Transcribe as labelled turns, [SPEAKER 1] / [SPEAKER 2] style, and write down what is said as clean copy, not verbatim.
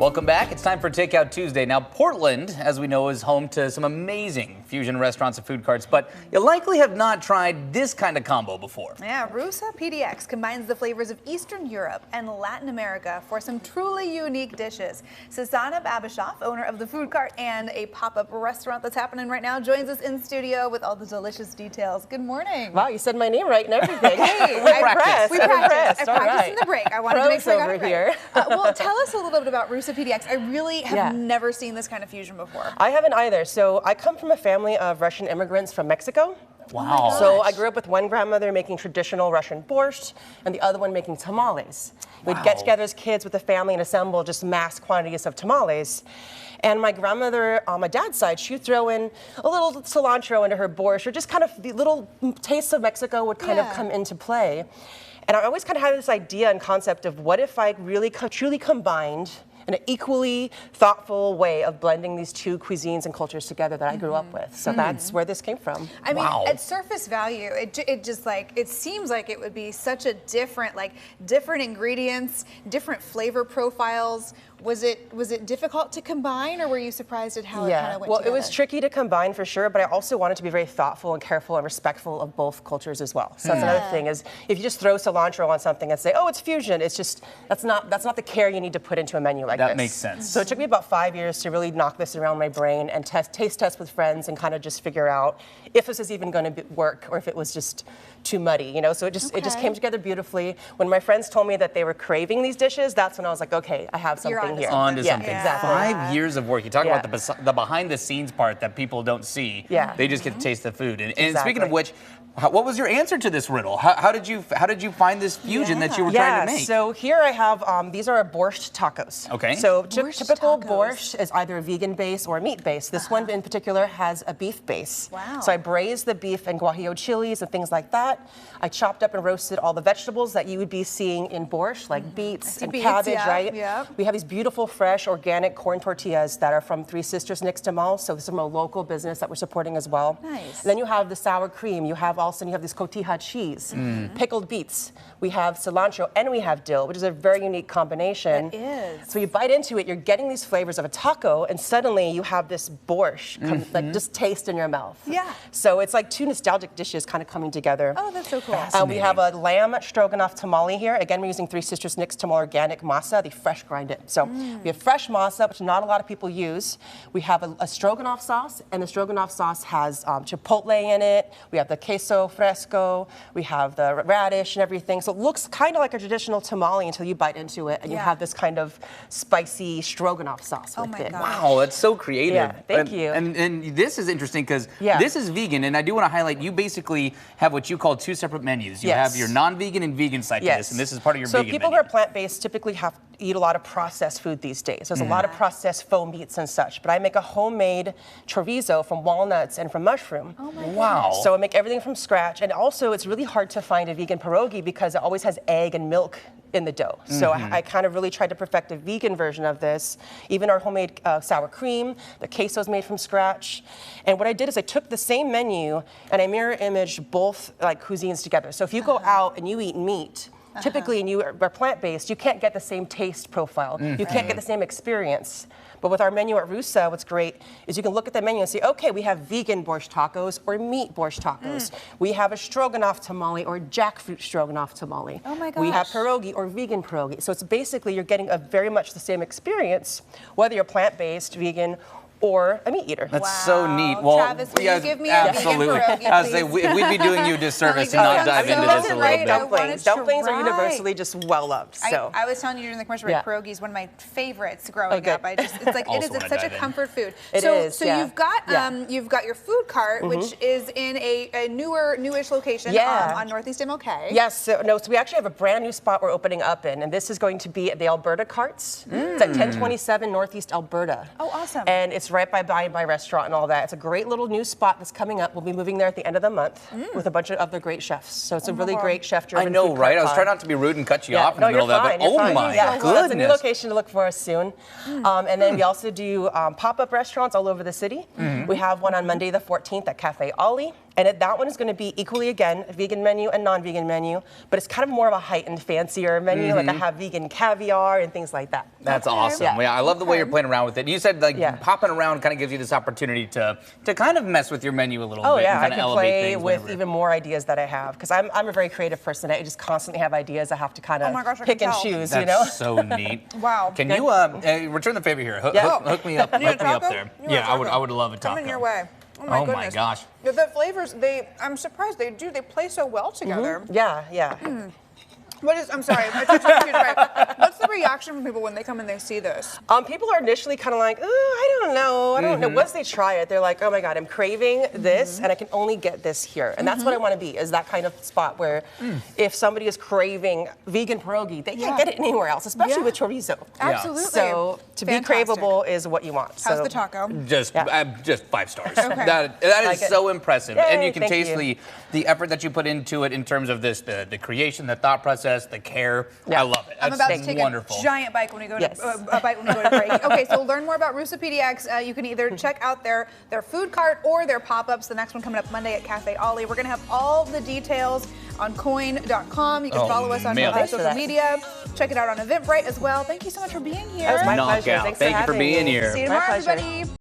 [SPEAKER 1] Welcome back. It's time for Takeout Tuesday. Now, Portland, as we know, is home to some amazing fusion restaurants and food carts, but you likely have not tried this kind of combo before.
[SPEAKER 2] Yeah, Rusa PDX combines the flavors of Eastern Europe and Latin America for some truly unique dishes. Susanna Babashoff, owner of the food cart and a pop-up restaurant that's happening right now, joins us in studio with all the delicious details. Good morning.
[SPEAKER 3] Wow, you said my name right and everything.
[SPEAKER 2] Hey,
[SPEAKER 1] We practiced.
[SPEAKER 2] We practiced. I practiced in the break. I wanted to make sure I got it right.
[SPEAKER 3] Here.
[SPEAKER 2] Well, tell us a little bit about Rusa PDX. I really have never seen this kind of fusion before.
[SPEAKER 3] I haven't either. So I come from a family of Russian immigrants from Mexico.
[SPEAKER 1] Wow.
[SPEAKER 3] So I grew up with one grandmother making traditional Russian borscht and the other one making tamales. We'd get together as kids with the family and assemble just mass quantities of tamales. And my grandmother, on my dad's side, she'd throw in a little cilantro into her borscht, or just kind of the little tastes of Mexico would kind of come into play. And I always kind of had this idea and concept of what if I really truly combined an equally thoughtful way of blending these two cuisines and cultures together that I grew up with. So that's where this came from.
[SPEAKER 2] I mean, at surface value, it just like, it seems like it would be such a different, different ingredients, different flavor profiles. Was it difficult to combine, or were you surprised at how it kind of went together?
[SPEAKER 3] It was tricky to combine for sure, but I also wanted to be very thoughtful and careful and respectful of both cultures as well. So that's another thing, is if you just throw cilantro on something and say, oh, it's fusion, it's just, that's not the care you need to put into a menu like this.
[SPEAKER 1] That makes sense.
[SPEAKER 3] So it took me about 5 years to really knock this around my brain and taste test with friends and kind of just figure out if this is even going to work or if it was just too muddy, you know? So it just came together beautifully. When my friends told me that they were craving these dishes, that's when I was like, okay, I have something here.
[SPEAKER 1] On to something.
[SPEAKER 3] Exactly.
[SPEAKER 1] 5 years of work. You talk about the behind the scenes part that people don't see.
[SPEAKER 3] Yeah.
[SPEAKER 1] They just get to taste the food. And speaking of which, what was your answer to this riddle? How did you find this fusion that you were trying to make?
[SPEAKER 3] So here I have, these are our borscht tacos.
[SPEAKER 1] Okay.
[SPEAKER 3] So typical borscht is either a vegan base or a meat base. This one in particular has a beef base.
[SPEAKER 2] Wow.
[SPEAKER 3] So I braised the beef in guajillo chilies and things like that. I chopped up and roasted all the vegetables that you would be seeing in borscht, like beets and cabbage, right?
[SPEAKER 2] Yep.
[SPEAKER 3] We have these beautiful, fresh, organic corn tortillas that are from Three Sisters Nixtamal. So this is from a local business that we're supporting as well.
[SPEAKER 2] Nice.
[SPEAKER 3] And then you have the sour cream. You have this cotija cheese, pickled beets. We have cilantro and we have dill, which is a very unique combination.
[SPEAKER 2] It is.
[SPEAKER 3] So you bite into it, you're getting these flavors of a taco, and suddenly you have this borscht, like just taste in your mouth.
[SPEAKER 2] Yeah.
[SPEAKER 3] So it's like two nostalgic dishes kind of coming together.
[SPEAKER 2] Oh, that's so cool.
[SPEAKER 3] We have a lamb stroganoff tamale here. Again, we're using Three Sisters Nixtamal organic masa. They fresh grind it. So we have fresh masa, which not a lot of people use. We have a stroganoff sauce, and the stroganoff sauce has chipotle in it. We have the queso fresco. We have the radish and everything. So it looks kind of like a traditional tamale until you bite into it, and you have this kind of spicy stroganoff sauce with it.
[SPEAKER 1] Wow, that's so creative.
[SPEAKER 3] Yeah, thank you.
[SPEAKER 1] And this is interesting because this is vegan, and I do want to highlight, you basically have what you call two separate menus. You have your non-vegan and vegan side to this, and this is part of your vegan menu.
[SPEAKER 3] So people who are plant-based typically have to eat a lot of processed food these days. There's a lot of processed faux meats and such, but I make a homemade chorizo from walnuts and from mushroom.
[SPEAKER 2] Oh my
[SPEAKER 1] goodness.
[SPEAKER 3] So I make everything from scratch, and also it's really hard to find a vegan pierogi because it always has egg and milk in the dough. So I kind of really tried to perfect a vegan version of this. Even our homemade sour cream, the queso is made from scratch. And what I did is I took the same menu and I mirror imaged both cuisines together. So if you go out and you eat meat, typically, and you are plant-based, you can't get the same taste profile. You can't get the same experience. But with our menu at Rusa, what's great is you can look at the menu and say, okay, we have vegan borscht tacos or meat borscht tacos. We have a stroganoff tamale or jackfruit stroganoff tamale.
[SPEAKER 2] Oh my gosh.
[SPEAKER 3] We have pierogi or vegan pierogi. So it's basically you're getting a very much the same experience, whether you're plant-based, vegan, or a meat eater.
[SPEAKER 1] That's so neat. Well,
[SPEAKER 2] Travis, will you give me a vegan pierogi,
[SPEAKER 1] I was say, we'd be doing you a disservice to not dive into this a little bit.
[SPEAKER 3] Dumplings are universally just well loved. So
[SPEAKER 2] I was telling you during the commercial break, pierogi is one of my favorites growing up. It's like it's such a comfort food. So you've got your food cart, which is in a newish location on Northeast MLK.
[SPEAKER 3] Yes. So we actually have a brand new spot we're opening up in, and this is going to be at the Alberta Carts. It's at 1027 Northeast Alberta.
[SPEAKER 2] Oh, awesome.
[SPEAKER 3] And it's right by my restaurant and all that. It's a great little new spot that's coming up. We'll be moving there at the end of the month with a bunch of other great chefs. So it's a really great chef-driven
[SPEAKER 1] I know,
[SPEAKER 3] food
[SPEAKER 1] right? I
[SPEAKER 3] cart
[SPEAKER 1] was trying not to be rude and cut you off in the middle of that, but
[SPEAKER 3] you're
[SPEAKER 1] oh
[SPEAKER 3] fine.
[SPEAKER 1] my
[SPEAKER 3] Well,
[SPEAKER 1] goodness.
[SPEAKER 3] it's a new location to look for us soon. And then we also do pop-up restaurants all over the city. We have one on Monday the 14th at Cafe Ollie. And that one is going to be equally, again, a vegan menu and non-vegan menu, but it's kind of more of a heightened, fancier menu. Like I have vegan caviar and things like that.
[SPEAKER 1] That's awesome. Yeah, I love the way you're playing around with it. You said like popping around kind of gives you this opportunity to kind of mess with your menu a little bit.
[SPEAKER 3] Yeah,
[SPEAKER 1] and
[SPEAKER 3] I can play with even more ideas that I have, because I'm a very creative person. I just constantly have ideas. I have to kind of pick and choose.
[SPEAKER 1] That's so neat.
[SPEAKER 2] Wow.
[SPEAKER 1] Can you return the favor here? Hook me up. Hook me up there. Yeah, I would love a taco.
[SPEAKER 2] Coming your way. Oh
[SPEAKER 1] Oh
[SPEAKER 2] goodness.
[SPEAKER 1] my gosh.
[SPEAKER 2] The flavors, I'm surprised they play so well together.
[SPEAKER 3] Yeah.
[SPEAKER 2] I'm sorry, my attention is right. What's the reaction from people when they come and they see this?
[SPEAKER 3] People are initially kind of like, I don't know. Once they try it, they're like, oh my God, I'm craving this, and I can only get this here. And that's what I want to be, is that kind of spot where if somebody is craving vegan pierogi, they can't get it anywhere else, especially with chorizo.
[SPEAKER 2] Absolutely.
[SPEAKER 3] So to be craveable is what you want.
[SPEAKER 2] How's the taco?
[SPEAKER 1] Just 5 stars. That is so impressive.
[SPEAKER 3] Yay,
[SPEAKER 1] and you can taste
[SPEAKER 3] you.
[SPEAKER 1] the effort that you put into it in terms of this, the creation, the thought process, the care. I love it.
[SPEAKER 2] I'm about to take
[SPEAKER 1] wonderful.
[SPEAKER 2] a giant bite when we go to a bite when we go to break. Okay, so learn more about Rusa PDX. You can either check out their food cart or their pop-ups. The next one coming up Monday at Cafe Ollie. We're gonna have all the details on coin.com. You can follow us on social media. Check it out on Eventbrite as well. Thank you so much for being here.
[SPEAKER 3] That was my pleasure. Thanks
[SPEAKER 1] Thank you for being
[SPEAKER 3] me.
[SPEAKER 1] here.
[SPEAKER 2] See you tomorrow, everybody.